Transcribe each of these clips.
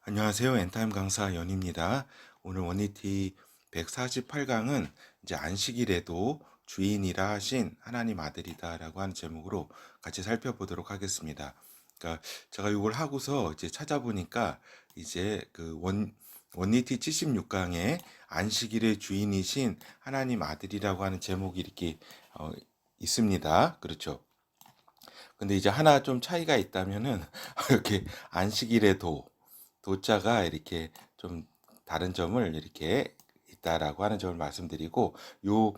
안녕하세요. 엔타임 강사 연입니다. 오늘 원니티 148강은 이제 안식일에도 주인이라 하신 하나님 아들이다라고 하는 제목으로 같이 살펴보도록 하겠습니다. 그러니까 제가 이걸 하고서 이제 찾아보니까 이제 원니티 76강에 안식일의 주인이신 하나님 아들이라고 하는 제목이 이렇게 있습니다. 그렇죠. 근데 이제 하나 좀 차이가 있다면은 이렇게 안식일의 도자가 이렇게 좀 다른 점을 이렇게 있다라고 하는 점을 말씀드리고 요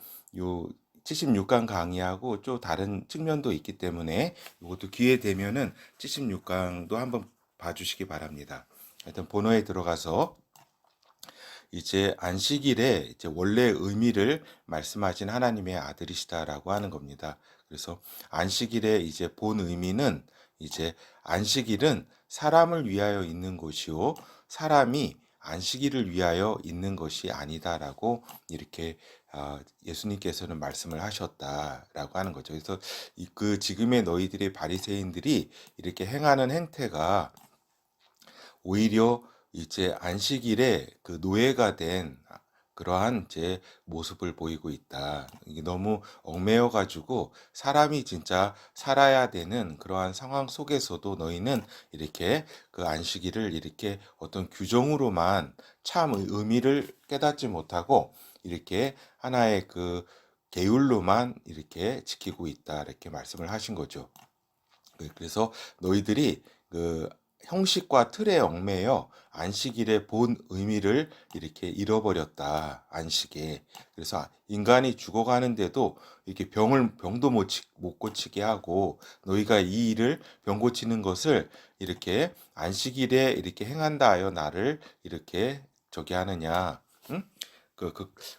76강 강의하고 좀 다른 측면도 있기 때문에 이것도 기회 되면은 76강도 한번 봐주시기 바랍니다. 하여튼 본어에 들어가서 이제 안식일에 이제 원래 의미를 말씀하신 하나님의 아들이시다라고 하는 겁니다. 그래서 안식일의 이제 본 의미는 이제 안식일은 사람을 위하여 있는 곳이요 사람이 안식일을 위하여 있는 것이 아니다라고 이렇게 예수님께서는 말씀을 하셨다라고 하는 거죠. 그래서 그 지금의 너희들의 바리새인들이 이렇게 행하는 행태가 오히려 이제 안식일에 그 노예가 된 그러한 제 모습을 보이고 있다. 이게 너무 얽매여 가지고 사람이 진짜 살아야 되는 그러한 상황 속에서도 너희는 이렇게 그 안식일을 이렇게 어떤 규정으로만 참 의미를 깨닫지 못하고 이렇게 하나의 그 계율로만 이렇게 지키고 있다. 이렇게 말씀을 하신 거죠. 그래서 너희들이 그 형식과 틀에 얽매여 안식일의 본 의미를 이렇게 잃어버렸다. 안식에. 그래서 인간이 죽어가는데도 이렇게 병도 못 고치게 하고 너희가 이 일을 병 고치는 것을 이렇게 안식일에 이렇게 행한다 하여 나를 이렇게 저기 하느냐. 응?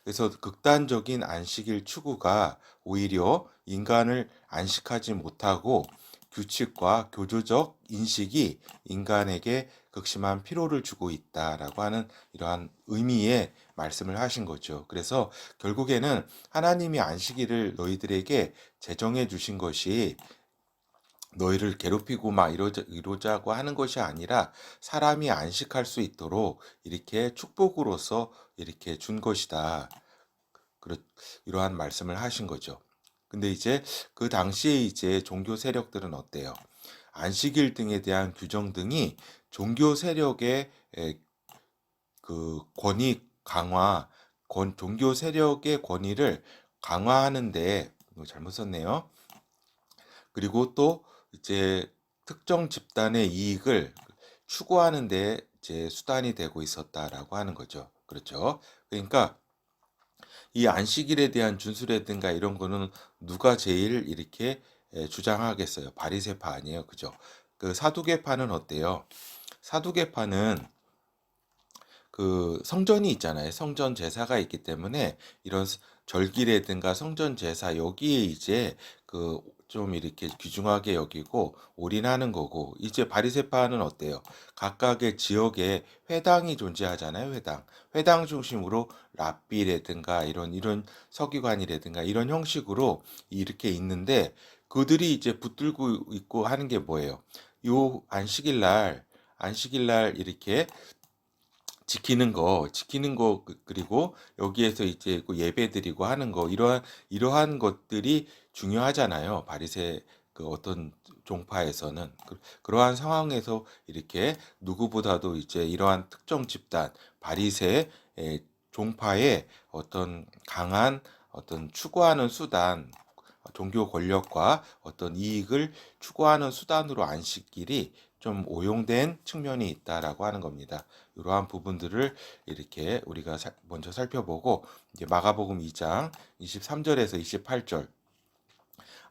그래서 극단적인 안식일 추구가 오히려 인간을 안식하지 못하고 규칙과 교조적 인식이 인간에게 극심한 피로를 주고 있다라고 하는 이러한 의미의 말씀을 하신 거죠. 그래서 결국에는 하나님이 안식일을 너희들에게 제정해 주신 것이 너희를 괴롭히고 막 이러자고 하는 것이 아니라 사람이 안식할 수 있도록 이렇게 축복으로서 이렇게 준 것이다. 이러한 말씀을 하신 거죠. 근데 이제 그 당시에 이제 종교 세력들은 어때요? 안식일 등에 대한 규정 등이 종교 세력의 그 권위 강화, 종교 세력의 권위를 강화하는데 이거 잘못 썼네요. 그리고 또 이제 특정 집단의 이익을 추구하는데 이제 수단이 되고 있었다라고 하는 거죠. 그렇죠? 그러니까 이 안식일에 대한 준수라든가 이런 거는 누가 제일 이렇게 주장하겠어요? 바리새파 아니에요, 그죠? 그 사두개파는 어때요? 사두개파는 그 성전이 있잖아요. 성전 제사가 있기 때문에 이런 절기라든가 성전 제사 여기에 이제 그 좀 이렇게 귀중하게 여기고 올인하는 거고 이제 바리새파는 어때요? 각각의 지역에 회당이 존재하잖아요. 회당 중심으로 랍비라든가 이런 서기관이라든가 이런 형식으로 이렇게 있는데 그들이 이제 붙들고 있고 하는 게 뭐예요? 요 안식일 날 이렇게 지키는 거 그리고 여기에서 이제 그 예배드리고 하는 거 이러한 것들이 중요하잖아요. 바리새 그 어떤 종파에서는 그러한 상황에서 이렇게 누구보다도 이제 이러한 특정 집단 바리새 종파의 어떤 강한 어떤 추구하는 수단 종교 권력과 어떤 이익을 추구하는 수단으로 안식일이 좀 오용된 측면이 있다라고 하는 겁니다. 이러한 부분들을 이렇게 우리가 먼저 살펴보고 이제 마가복음 2장 23절에서 28절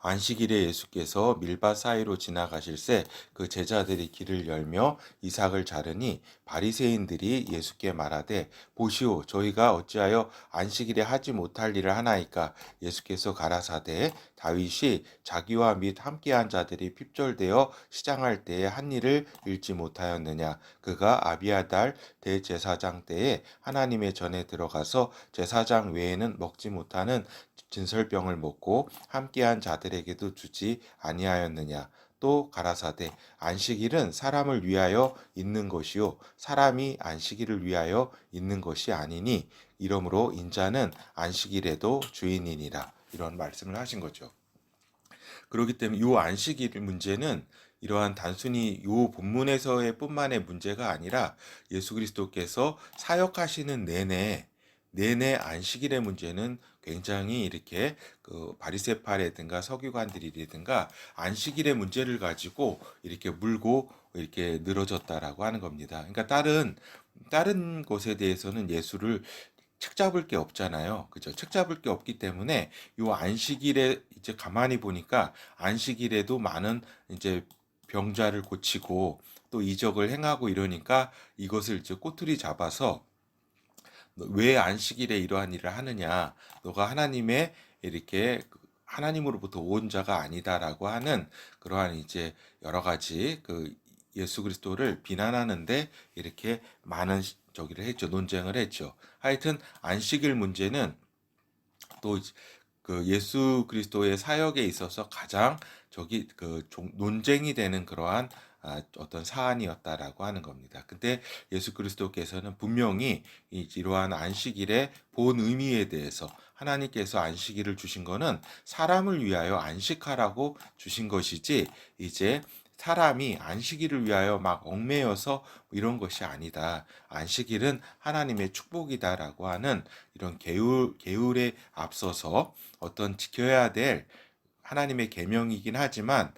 안식일에 예수께서 밀밭 사이로 지나가실새 그 제자들이 길을 열며 이삭을 자르니 바리새인들이 예수께 말하되 보시오 저희가 어찌하여 안식일에 하지 못할 일을 하나이까 예수께서 가라사대 다윗이 자기와 및 함께한 자들이 핍절되어 시장할 때에 한 일을 잃지 못하였느냐 그가 아비아달 대제사장 때에 하나님의 전에 들어가서 제사장 외에는 먹지 못하는 진설병을 먹고 함께한 자들에게도 주지 아니하였느냐 또 가라사대 안식일은 사람을 위하여 있는 것이요 사람이 안식일을 위하여 있는 것이 아니니 이러므로 인자는 안식일에도 주인이니라 이런 말씀을 하신 거죠. 그렇기 때문에 이 안식일 문제는 이러한 단순히 이 본문에서의 뿐만의 문제가 아니라 예수 그리스도께서 사역하시는 내내 안식일의 문제는 굉장히 이렇게 그 바리새파라든가 서기관들이라든가 안식일의 문제를 가지고 이렇게 물고 이렇게 늘어졌다라고 하는 겁니다. 그러니까 다른 것에 대해서는 예수를 책 잡을 게 없잖아요. 그죠? 책 잡을 게 없기 때문에 요 안식일에 이제 가만히 보니까 안식일에도 많은 이제 병자를 고치고 또 이적을 행하고 이러니까 이것을 이제 꼬투리 잡아서 왜 안식일에 이러한 일을 하느냐? 너가 하나님의 이렇게 하나님으로부터 온 자가 아니다라고 하는 그러한 이제 여러 가지 그 예수 그리스도를 비난하는데 이렇게 많은 저기를 했죠. 논쟁을 했죠. 하여튼 안식일 문제는 또 그 예수 그리스도의 사역에 있어서 가장 저기 그 논쟁이 되는 그러한 어떤 사안이었다라고 하는 겁니다. 근데 예수 그리스도께서는 분명히 이러한 안식일의 본 의미에 대해서 하나님께서 안식일을 주신 거는 사람을 위하여 안식하라고 주신 것이지 이제 사람이 안식일을 위하여 막 얽매여서 이런 것이 아니다. 안식일은 하나님의 축복이다라고 하는 이런 계율에 앞서서 어떤 지켜야 될 하나님의 계명이긴 하지만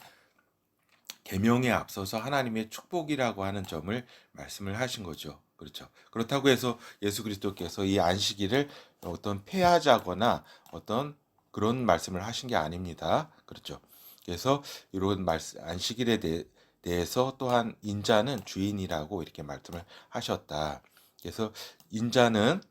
계명에 앞서서 하나님의 축복이라고 하는 점을 말씀을 하신 거죠. 그렇죠. 그렇다고 해서 예수 그리스도께서 이 안식일을 어떤 폐하자거나 어떤 그런 말씀을 하신 게 아닙니다. 그렇죠. 그래서 이런 말씀 안식일에 대해서 또한 인자는 주인이라고 이렇게 말씀을 하셨다. 그래서 인자는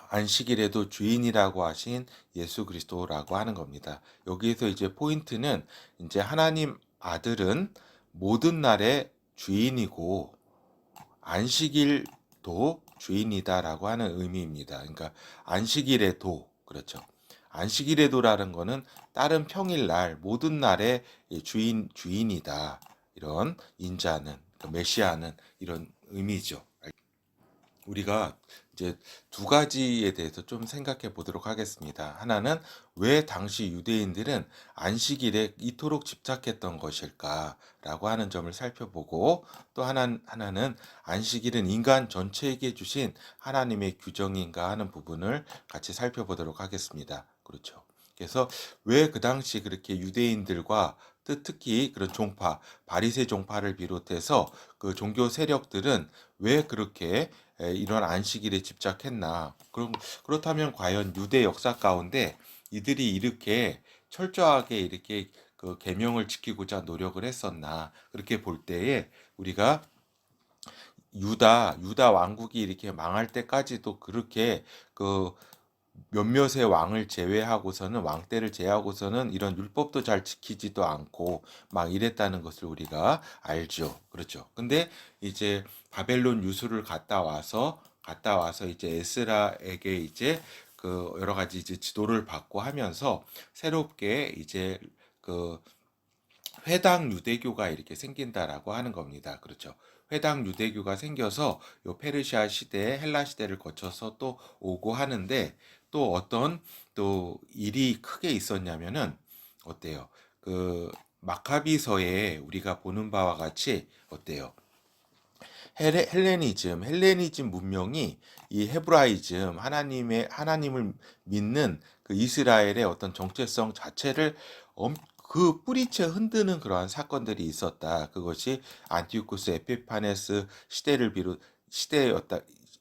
안식일에도 주인이라고 하신 예수 그리스도라고 하는 겁니다. 여기에서 이제 포인트는 이제 하나님 아들은 모든 날의 주인이고 안식일도 주인이다라고 하는 의미입니다. 그러니까 안식일에도 그렇죠. 안식일에도라는 거는 다른 평일날 모든 날의 주인이다. 이런 인자는 그러니까 메시아는 이런 의미죠. 우리가 이제 두 가지에 대해서 좀 생각해 보도록 하겠습니다. 하나는 왜 당시 유대인들은 안식일에 이토록 집착했던 것일까라고 하는 점을 살펴보고 또 하나는 안식일은 인간 전체에게 주신 하나님의 규정인가 하는 부분을 같이 살펴보도록 하겠습니다. 그렇죠. 그래서 왜 그 당시 그렇게 유대인들과 특히 그런 바리새 종파를 비롯해서 그 종교 세력들은 왜 그렇게 이런 안식일에 집착했나? 그렇다면 과연 유대 역사 가운데 이들이 이렇게 철저하게 이렇게 그 계명을 지키고자 노력을 했었나? 그렇게 볼 때에 우리가 유다 왕국이 이렇게 망할 때까지도 그렇게 그 몇몇의 왕때를 제외하고서는 이런 율법도 잘 지키지도 않고 막 이랬다는 것을 우리가 알죠. 그렇죠. 근데 이제 바벨론 유수를 갔다 와서 이제 에스라에게 이제 그 여러 가지 이제 지도를 받고 하면서 새롭게 이제 그 회당 유대교가 이렇게 생긴다라고 하는 겁니다. 그렇죠. 회당 유대교가 생겨서 요 페르시아 시대, 헬라 시대를 거쳐서 또 오고 하는데 또 어떤 또 일이 크게 있었냐면은 어때요? 그 마카비서에 우리가 보는 바와 같이 어때요? 헬레니즘 문명이 이 헤브라이즘 하나님을 믿는 그 이스라엘의 어떤 정체성 자체를 그 뿌리채 흔드는 그러한 사건들이 있었다. 그것이 안티오쿠스 에피파네스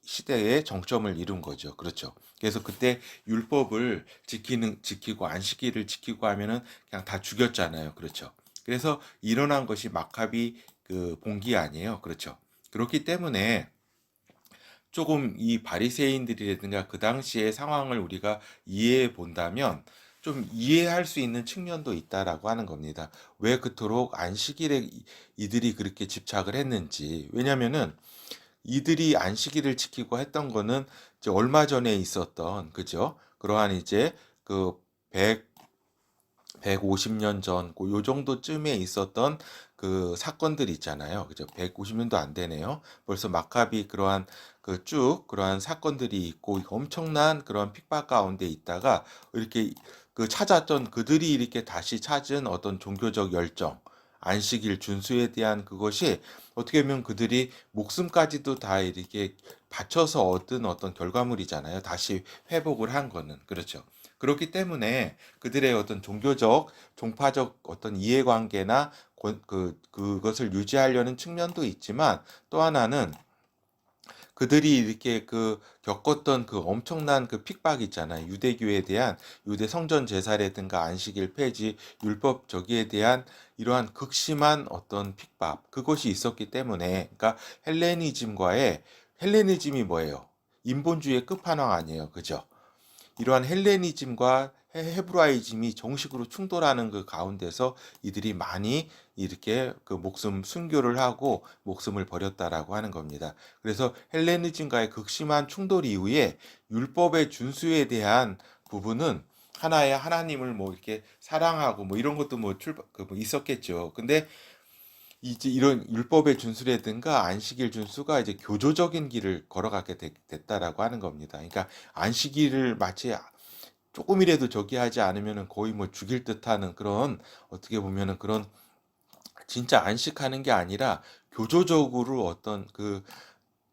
시대의 정점을 이룬 거죠. 그렇죠. 그래서 그때 율법을 지키고 안식일을 지키고 하면은 그냥 다 죽였잖아요. 그렇죠. 그래서 일어난 것이 마카비 그 봉기 아니에요. 그렇죠. 그렇기 때문에 조금 이 바리새인들이라든가 그 당시의 상황을 우리가 이해해 본다면 좀 이해할 수 있는 측면도 있다라고 하는 겁니다. 왜 그토록 안식일에 이들이 그렇게 집착을 했는지. 왜냐면은 이들이 안식일을 지키고 했던 거는 이제 얼마 전에 있었던 그죠? 그러한 이제 그 150년 전, 요 정도쯤에 있었던 그 사건들이 있잖아요. 그죠? 150년도 안 되네요. 벌써 마카비 그러한 그 쭉 그러한 사건들이 있고 엄청난 그런 핍박 가운데 있다가 이렇게 그 찾았던 그들이 이렇게 다시 찾은 어떤 종교적 열정, 안식일 준수에 대한 그것이 어떻게 보면 그들이 목숨까지도 다 이렇게 바쳐서 얻은 어떤 결과물이잖아요. 다시 회복을 한 거는. 그렇죠. 그렇기 때문에 그들의 어떤 종교적, 종파적 어떤 이해관계나 그것을 유지하려는 측면도 있지만 또 하나는 그들이 이렇게 그 겪었던 그 엄청난 그 핍박 있잖아요. 유대교에 대한 유대 성전 제사라든가 안식일 폐지, 율법 저기에 대한 이러한 극심한 어떤 핍박, 그것이 있었기 때문에, 그러니까 헬레니즘이 뭐예요? 인본주의의 끝판왕 아니에요. 그죠? 이러한 헬레니즘과 헤브라이즘이 정식으로 충돌하는 그 가운데서 이들이 많이 이렇게 그 목숨 순교를 하고 목숨을 버렸다라고 하는 겁니다. 그래서 헬레니즘과의 극심한 충돌 이후에 율법의 준수에 대한 부분은 하나의 하나님을 뭐 이렇게 사랑하고 뭐 이런 것도 뭐 있었겠죠. 근데 이제 이런 율법의 준수라든가 안식일 준수가 이제 교조적인 길을 걸어가게 됐다라고 하는 겁니다. 그러니까 안식일을 마치 조금이라도 저기 하지 않으면은 거의 뭐 죽일 듯하는 그런, 어떻게 보면은 그런 진짜 안식하는 게 아니라 교조적으로 어떤 그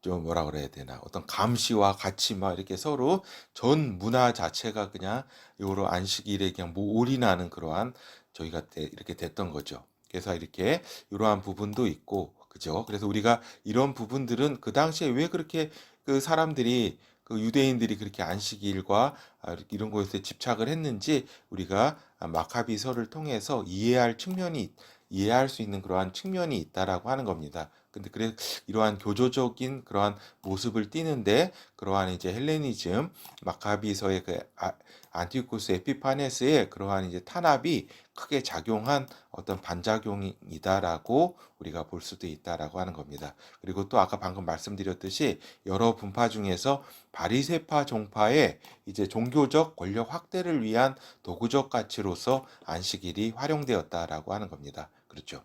좀 뭐라 그래야 되나, 어떤 감시와 같이 막 이렇게 서로 전 문화 자체가 그냥 요런 안식일에 그냥 뭐 올인하는 그러한 저희가 이렇게 됐던 거죠. 그래서 이렇게 이러한 부분도 있고 그죠. 그래서 우리가 이런 부분들은 그 당시에 왜 그렇게 그 사람들이 그 유대인들이 그렇게 안식일과 이런 것에 집착을 했는지 우리가 마카비서를 통해서 이해할 수 있는 그러한 측면이 있다라고 하는 겁니다. 근데 그래 이러한 교조적인 그러한 모습을 띠는데 그러한 이제 헬레니즘 마카비서의 그 안티오쿠스 에피파네스의 그러한 이제 탄압이 크게 작용한 어떤 반작용이다라고 우리가 볼 수도 있다라고 하는 겁니다. 그리고 또 아까 방금 말씀드렸듯이 여러 분파 중에서 바리새파 종파의 이제 종교적 권력 확대를 위한 도구적 가치로서 안식일이 활용되었다라고 하는 겁니다. 그렇죠.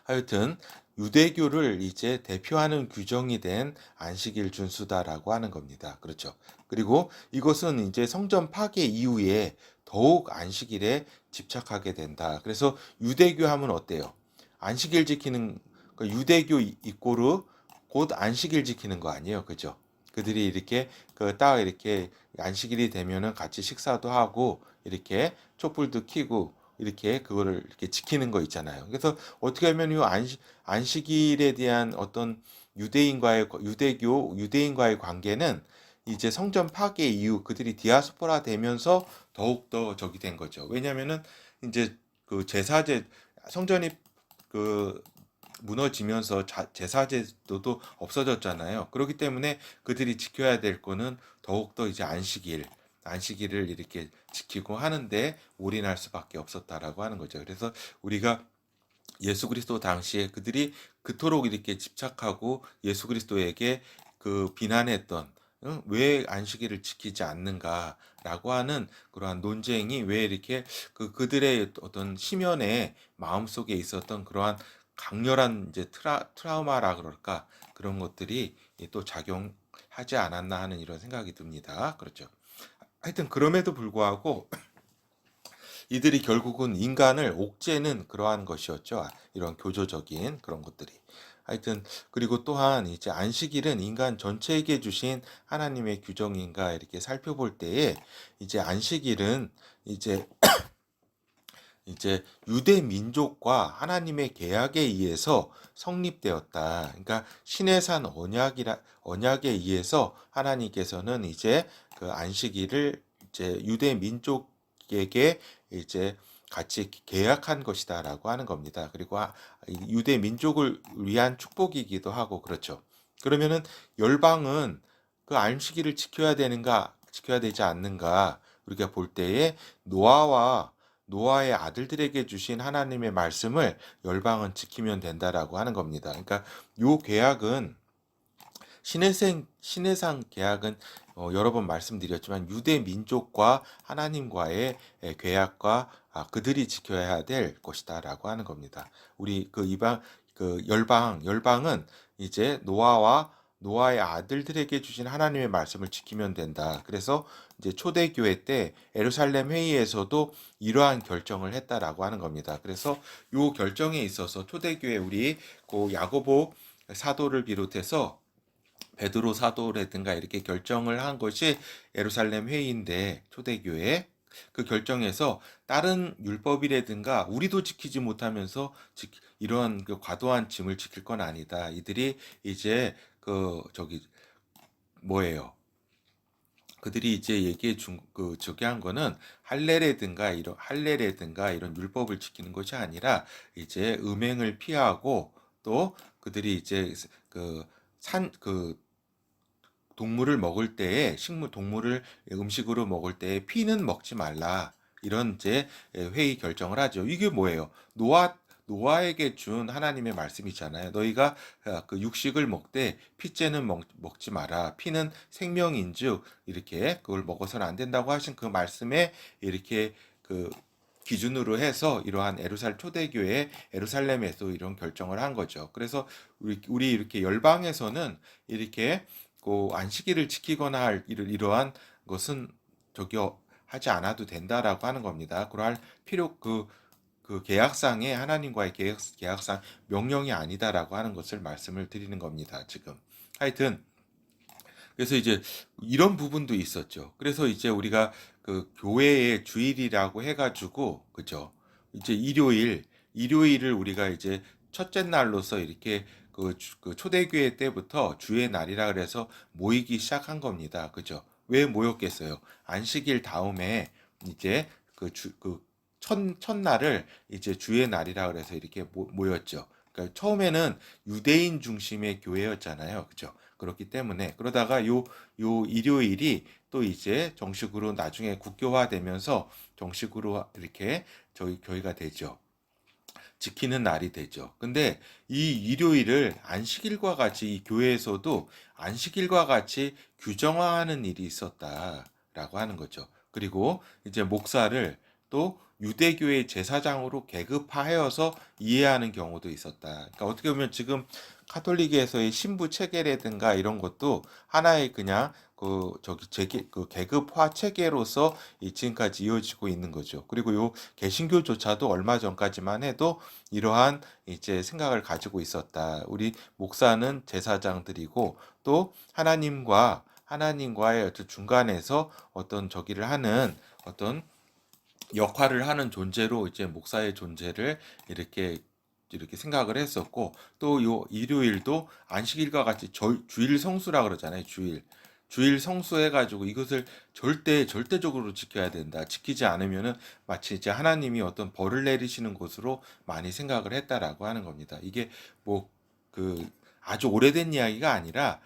하여튼 유대교를 이제 대표하는 규정이 된 안식일 준수다라고 하는 겁니다. 그렇죠. 그리고 이것은 이제 성전 파괴 이후에 더욱 안식일에 집착하게 된다. 그래서 유대교 하면 어때요? 안식일 지키는 유대교 이꼬르 곧 안식일 지키는 거 아니에요. 그죠? 그들이 이렇게 그 딱 이렇게 안식일이 되면은 같이 식사도 하고 이렇게 촛불도 켜고 이렇게 그거를 이렇게 지키는 거 있잖아요. 그래서 어떻게 하면 이 안식일에 대한 어떤 유대인과의 관계는 이제 성전 파괴 이후 그들이 디아스포라 되면서 더욱더 적이 된 거죠. 왜냐면은 이제 그 제사제 성전이 그 무너지면서 제사제도도 없어졌잖아요. 그렇기 때문에 그들이 지켜야 될 거는 더욱더 이제 안식일을 이렇게 지키고 하는데 올인할 수밖에 없었다라고 하는 거죠. 그래서 우리가 예수 그리스도 당시에 그들이 그토록 이렇게 집착하고 예수 그리스도에게 그 비난했던, 왜 안식일을 지키지 않는가라고 하는 그러한 논쟁이 왜 이렇게 그들의 어떤 심연의 마음속에 있었던 그러한 강렬한 이제 트라우마라 그럴까, 그런 것들이 또 작용하지 않았나 하는 이런 생각이 듭니다. 그렇죠. 하여튼 그럼에도 불구하고 이들이 결국은 인간을 옥죄는 그러한 것이었죠. 이런 교조적인 그런 것들이. 하여튼 그리고 또한 이제 안식일은 인간 전체에게 주신 하나님의 규정인가 이렇게 살펴볼 때에 이제 안식일은 이제 유대 민족과 하나님의 계약에 의해서 성립되었다. 그러니까 신의 산 언약에 의해서 하나님께서는 이제 그 안식일을 이제 유대 민족에게 이제 같이 계약한 것이다라고 하는 겁니다. 그리고 유대 민족을 위한 축복이기도 하고 그렇죠. 그러면은 열방은 그 안식일을 지켜야 되지 않는가? 우리가 볼 때에 노아와 노아의 아들들에게 주신 하나님의 말씀을 열방은 지키면 된다라고 하는 겁니다. 그러니까 요 계약은 신해상 계약은 여러 번 말씀드렸지만 유대 민족과 하나님과의 계약과 그들이 지켜야 될 것이다라고 하는 겁니다. 우리 그 이방 그 열방은 이제 노아의 아들들에게 주신 하나님의 말씀을 지키면 된다. 그래서 이제 초대교회 때 예루살렘 회의에서도 이러한 결정을 했다라고 하는 겁니다. 그래서 요 결정에 있어서 초대교회 우리 그 야고보 사도를 비롯해서 베드로 사도라든가 이렇게 결정을 한 것이 예루살렘 회의인데 초대교회 그 결정에서 다른 율법이라든가 우리도 지키지 못하면서 이러한 그 과도한 짐을 지킬 건 아니다. 이들이 이제 뭐예요? 그들이 이제 얘기해 준 저기 한 거는 할례라든가 이런 율법을 지키는 것이 아니라 이제 음행을 피하고 또 그들이 이제 그 동물을 먹을 때에 동물을 음식으로 먹을 때에 피는 먹지 말라. 이런 이제 회의 결정을 하죠. 이게 뭐예요? 노아에게 준 하나님의 말씀이잖아요. 너희가 그 육식을 먹되 피째는 먹지 마라. 피는 생명인즉 이렇게 그걸 먹어서는 안 된다고 하신 그 말씀에 이렇게 그 기준으로 해서 이러한 초대교회 에루살렘에서 이런 결정을 한 거죠. 그래서 우리 이렇게 열방에서는 이렇게 안식일을 지키거나 할 이러한 것은 하지 않아도 된다라고 하는 겁니다. 그럴 그 계약상에 하나님과의 계약상 명령이 아니다라고 하는 것을 말씀을 드리는 겁니다. 지금 하여튼 그래서 이제 이런 부분도 있었죠. 그래서 이제 우리가 그 교회의 주일이라고 해가지고 그죠? 이제 일요일을 우리가 이제 첫째 날로서 이렇게 그 초대교회 때부터 주의 날이라 그래서 모이기 시작한 겁니다. 그죠? 왜 모였겠어요? 안식일 다음에 이제 첫날을 이제 주의 날이라 그래서 이렇게 모였죠. 그러니까 처음에는 유대인 중심의 교회였잖아요. 그죠? 그렇기 때문에 그러다가 요 일요일이 또 이제 정식으로 나중에 국교화되면서 정식으로 이렇게 저희 교회가 되죠. 지키는 날이 되죠. 근데 이 일요일을 안식일과 같이 이 교회에서도 안식일과 같이 규정화하는 일이 있었다라고 하는 거죠. 그리고 이제 목사를 또 유대교의 제사장으로 계급하여서 이해하는 경우도 있었다. 그러니까 어떻게 보면 지금 카톨릭에서의 신부 체계라든가 이런 것도 하나의 그냥 그 계급화 체계로서 지금까지 이어지고 있는 거죠. 그리고 요 개신교조차도 얼마 전까지만 해도 이러한 이제 생각을 가지고 있었다. 우리 목사는 제사장들이고 또 하나님과의 어떤 중간에서 어떤 저기를 하는 어떤 역할을 하는 존재로 이제 목사의 존재를 이렇게 생각을 했었고 또 요 일요일도 안식일과 같이 주일 성수라 그러잖아요. 주일 성수해가지고 이것을 절대적으로 지켜야 된다. 지키지 않으면은 마치 이제 하나님이 어떤 벌을 내리시는 곳으로 많이 생각을 했다라고 하는 겁니다. 이게 뭐 아주 오래된 이야기가 아니라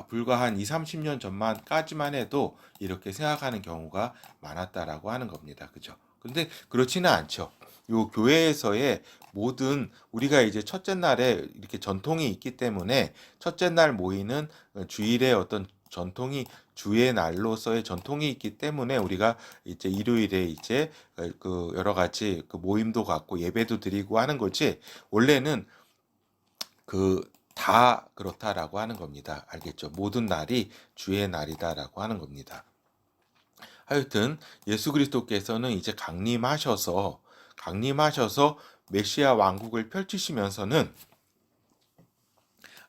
불과 한 2, 30년 전만까지만 해도 이렇게 생각하는 경우가 많았다라고 하는 겁니다. 그죠? 근데 그렇지는 않죠. 요 교회에서의 모든 우리가 이제 첫째 날에 이렇게 전통이 있기 때문에 첫째 날 모이는 주일의 어떤 전통이 주의 날로서의 전통이 있기 때문에 우리가 이제 일요일에 이제 그 여러 가지 그 모임도 갖고 예배도 드리고 하는 거지 원래는 다 그렇다라고 하는 겁니다. 알겠죠? 모든 날이 주의 날이다라고 하는 겁니다. 하여튼 예수 그리스도께서는 이제 강림하셔서 메시아 왕국을 펼치시면서는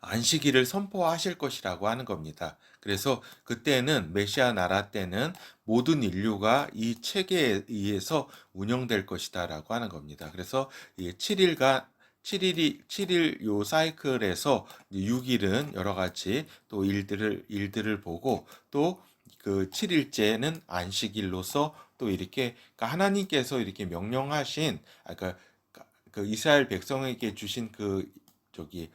안식일을 선포하실 것이라고 하는 겁니다. 그래서 그때는 메시아 나라 때는 모든 인류가 이 체계에 의해서 운영될 것이다라고 하는 겁니다. 그래서 이 7일 요 사이클에서 6일은 여러 가지 또 일들을 보고 또 그 7일째는 안식일로서 또 이렇게 그러니까 하나님께서 이렇게 명령하신 그러니까 그 이스라엘 백성에게 주신 저기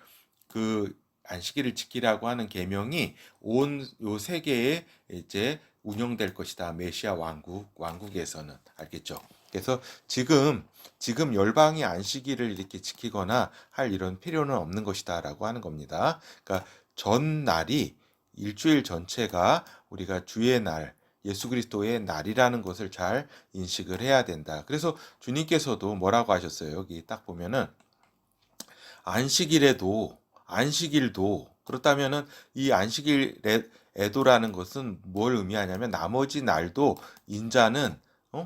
그 안식일을 지키라고 하는 계명이 온 요 세계에 이제 운영될 것이다. 메시아 왕국에서는. 알겠죠? 그래서 지금 열방이 안식일을 이렇게 지키거나 할 이런 필요는 없는 것이다라고 하는 겁니다. 그러니까 전날이 일주일 전체가 우리가 주의 날, 예수 그리스도의 날이라는 것을 잘 인식을 해야 된다. 그래서 주님께서도 뭐라고 하셨어요? 여기 딱 보면은 안식일도 그렇다면은 이 안식일 애도라는 것은 뭘 의미하냐면 나머지 날도 인자는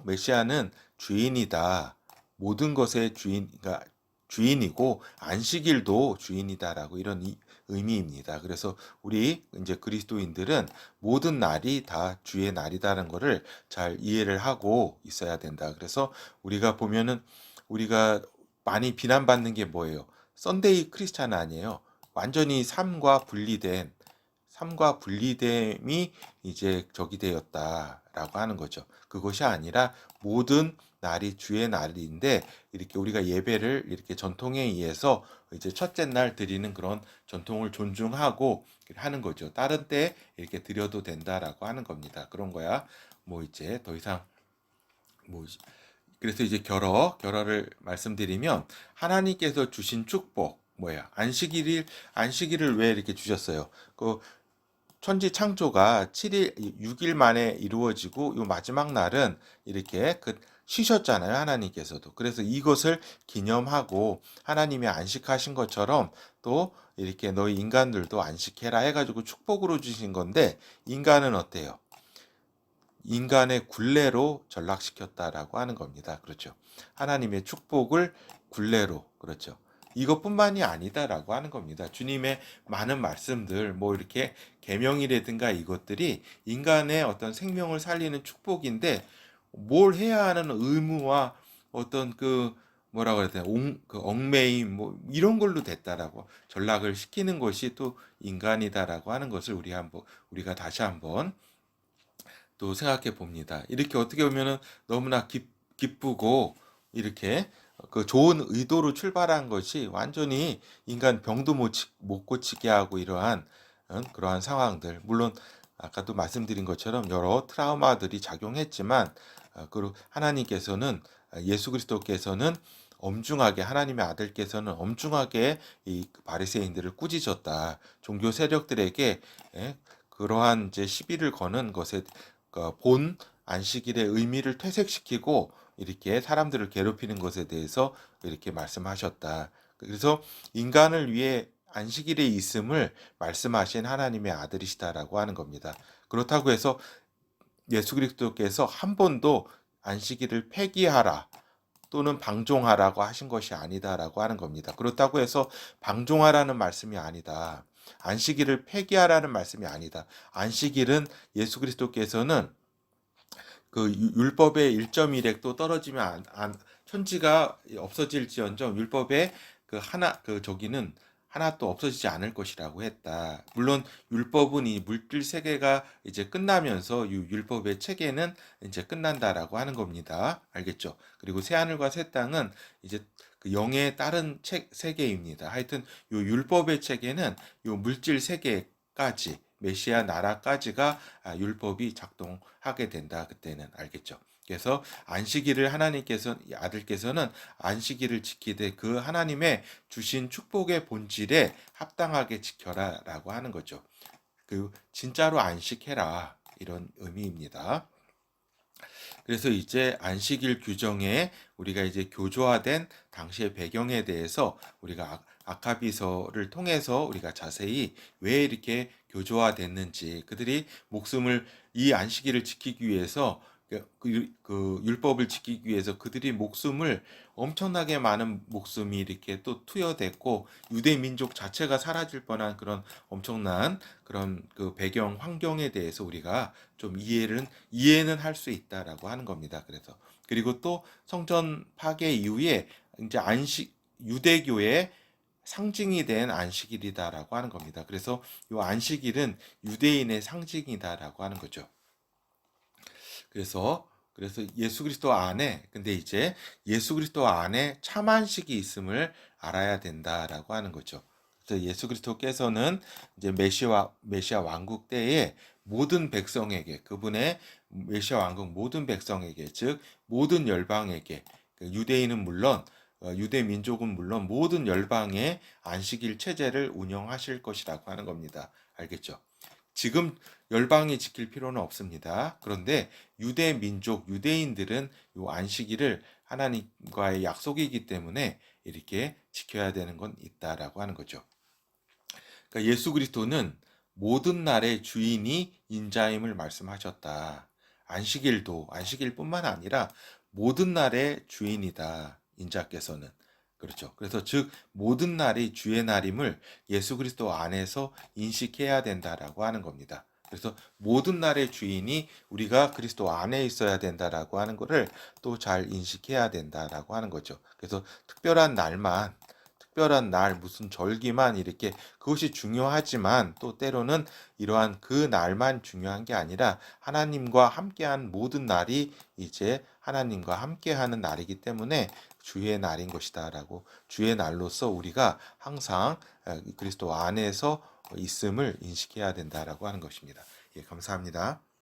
메시아는 주인이다. 모든 것의 그러니까 주인이고 안식일도 주인이다라고 이런 의미입니다. 그래서 우리 이제 그리스도인들은 모든 날이 다 주의 날이다라는 것을 잘 이해를 하고 있어야 된다. 그래서 우리가 보면은 우리가 많이 비난받는 게 뭐예요? 썬데이 크리스찬 아니에요. 완전히 삶과 분리됨이 이제 적이 되었다라고 하는 거죠. 그것이 아니라 모든 날이 주의 날인데 이렇게 우리가 예배를 이렇게 전통에 의해서 이제 첫째 날 드리는 그런 전통을 존중하고 하는 거죠. 다른 때 이렇게 드려도 된다라고 하는 겁니다. 그런 거야. 뭐 이제 더 이상 뭐 그래서 이제 결어를 말씀드리면 하나님께서 주신 축복 뭐야? 안식일을 왜 이렇게 주셨어요? 그 천지 창조가 7일 6일 만에 이루어지고 요 마지막 날은 이렇게 쉬셨잖아요, 하나님께서도. 그래서 이것을 기념하고 하나님이 안식하신 것처럼 또 이렇게 너희 인간들도 안식해라 해가지고 축복으로 주신 건데 인간은 어때요? 인간의 굴레로 전락시켰다라고 하는 겁니다. 그렇죠. 하나님의 축복을 굴레로, 그렇죠. 이것뿐만이 아니다라고 하는 겁니다. 주님의 많은 말씀들, 뭐 이렇게 계명이라든가 이것들이 인간의 어떤 생명을 살리는 축복인데 뭘 해야 하는 의무와 어떤 뭐라고 해야 되나, 얽매임, 뭐 이런 걸로 됐다라고 전락을 시키는 것이 또 인간이다라고 하는 것을 우리가 다시 한번 또 생각해 봅니다. 이렇게 어떻게 보면은 너무나 기쁘고 이렇게 좋은 의도로 출발한 것이 완전히 인간 병도 못 고치게 하고 이러한 그러한 상황들. 물론 아까도 말씀드린 것처럼 여러 트라우마들이 작용했지만 그리고 하나님께서는 예수 그리스도께서는 엄중하게 하나님의 아들께서는 엄중하게 이 바리새인들을 꾸짖었다. 종교 세력들에게 그러한 이제 시비를 거는 것에 본 안식일의 의미를 퇴색시키고 이렇게 사람들을 괴롭히는 것에 대해서 이렇게 말씀하셨다. 그래서 인간을 위해 안식일에 있음을 말씀하신 하나님의 아들이시다라고 하는 겁니다. 그렇다고 해서 예수 그리스도께서 한 번도 안식일을 폐기하라 또는 방종하라고 하신 것이 아니다라고 하는 겁니다. 그렇다고 해서 방종하라는 말씀이 아니다. 안식일을 폐기하라는 말씀이 아니다. 안식일은 예수 그리스도께서는 율법의 1.1획도 떨어지면 천지가 없어질지언정 율법의 저기는 하나도 없어지지 않을 것이라고 했다. 물론 율법은 이 물질 세계가 이제 끝나면서 이 율법의 체계는 이제 끝난다라고 하는 겁니다. 알겠죠? 그리고 새 하늘과 새 땅은 이제 그 영의 다른 세계입니다. 하여튼 이 율법의 체계는 이 물질 세계까지 메시아 나라까지가 율법이 작동하게 된다. 그때는 알겠죠? 그래서 안식일을 아들께서는 안식일을 지키되 그 하나님의 주신 축복의 본질에 합당하게 지켜라라고 하는 거죠. 진짜로 안식해라 이런 의미입니다. 그래서 이제 안식일 규정에 우리가 이제 교조화된 당시의 배경에 대해서 우리가 아카비서를 통해서 우리가 자세히 왜 이렇게 교조화됐는지 그들이 목숨을 이 안식일을 지키기 위해서 그 율법을 지키기 위해서 그들이 목숨을 엄청나게 많은 목숨이 이렇게 또 투여됐고 유대 민족 자체가 사라질 뻔한 그런 엄청난 그런 그 배경 환경에 대해서 우리가 좀 이해는 할 수 있다라고 하는 겁니다. 그리고 또 성전 파괴 이후에 이제 유대교의 상징이 된 안식일이다라고 하는 겁니다. 그래서 이 안식일은 유대인의 상징이다라고 하는 거죠. 그래서 예수 그리스도 안에 근데 이제 예수 그리스도 안에 참 안식이 있음을 알아야 된다라고 하는 거죠. 그래서 예수 그리스도께서는 이제 메시아 왕국 때에 모든 백성에게, 그분의 메시아 왕국 모든 백성에게, 즉 모든 열방에게, 유대인은 물론 유대 민족은 물론 모든 열방에 안식일 체제를 운영하실 것이라고 하는 겁니다. 알겠죠? 지금 열방이 지킬 필요는 없습니다. 그런데 유대 민족, 유대인들은 이 안식일을 하나님과의 약속이기 때문에 이렇게 지켜야 되는 건 있다라고 하는 거죠. 그러니까 예수 그리스도는 모든 날의 주인이 인자임을 말씀하셨다. 안식일뿐만 아니라 모든 날의 주인이다. 인자께서는. 그렇죠. 그래서 즉 모든 날이 주의 날임을 예수 그리스도 안에서 인식해야 된다라고 하는 겁니다. 그래서 모든 날의 주인이 우리가 그리스도 안에 있어야 된다라고 하는 것을 또 잘 인식해야 된다라고 하는 거죠. 그래서 특별한 날, 무슨 절기만 이렇게 그것이 중요하지만 또 때로는 이러한 그 날만 중요한 게 아니라 하나님과 함께한 모든 날이 이제 하나님과 함께하는 날이기 때문에 주의 날인 것이다라고, 주의 날로서 우리가 항상 그리스도 안에서 있음을 인식해야 된다라고 하는 것입니다. 예, 감사합니다.